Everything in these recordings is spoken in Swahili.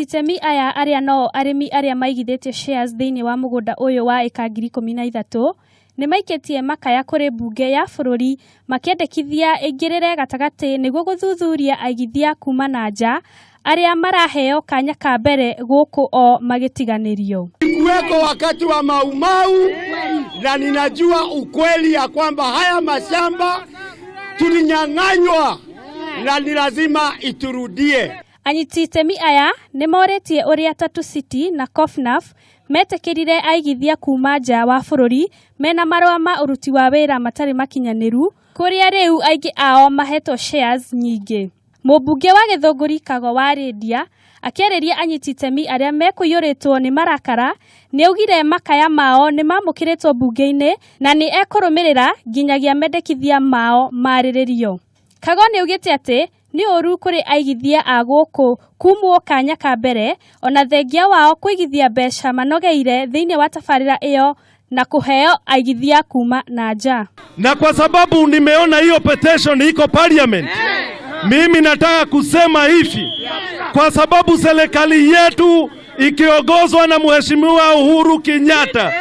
anyiti itemi aya aria no arimi aria maigithĩtie shares thĩinĩ wa mũgũnda ũyũ wa eka 13,000 nĩ maikĩtie makaya kũrĩ mbunge ya bũrũri makĩendekithia ĩingĩrĩre gatagatĩ nĩguo gũthuthuria aigithia kuma na nja aria maraheo kanya ka mbere gũkũ o magĩtiganĩrio. Kuweko wakati wa Maumau na ninajua ukweli ya kwamba haya mashamba tulinyang'anywa na ni lazima iturudie. Anyiti itemi aya nĩ morĩtie ũrĩa Tatu City na Cofnaf metĩkĩrire aigithia kuma nja wa bũrũri mena marũa ma ũruti wa wĩra matarĩ makinyanĩru kũrĩa rĩu aingĩ ao mahetwo shares nyingĩ. Mũmbunge wa Gĩthũngũri Kago wa Rĩndia akĩarĩria anyiti itemi arĩa mekũiyũrĩtwo nĩ marakara nĩ augire makaya mao nĩ mamũkĩrĩtwo mbunge-inĩ na nĩ ekũrũmĩrĩra nginyagia mendekithia mao marĩrĩrio. Kago nĩ augĩte atĩ nĩ ũru kũrĩ aigithia a gũkũ kumwo kanya ka mbere ona thengia wao kũigithia mbeca manogeire thĩinĩ wa tabarĩra ĩyo na kuheo aigithia kuma na nja. Na kwa sababu nimeona hiyo petition iko parliament, mimi nataka kusema hivi, kwa sababu serikali yetu ikiongozwa na Mheshimiwa Uhuru Kenyatta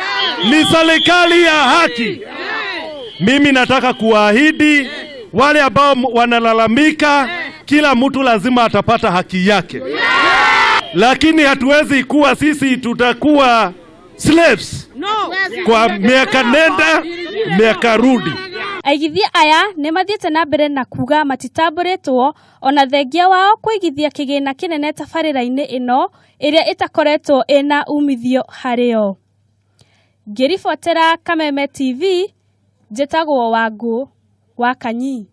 ni serikali ya haki. Mimi nataka kuahidi wale ambao wanalalamika, kila mtu lazima atapata haki yake. Lakini hatuwezi kuwa sisi tutakuwa slaves kwa miaka nenda miaka rudi. Aigithia aya nĩ mathiĩte na mbere na kuga matitambũrĩtwo ona thengia wao kũigithia kĩgĩna kĩnene tabarĩra-inĩ ĩno ĩrĩa ĩtakoretwo ĩna umithio harĩo. Ngĩribotera Kameme TV, njĩtagwo Wangũ wa Kanyi.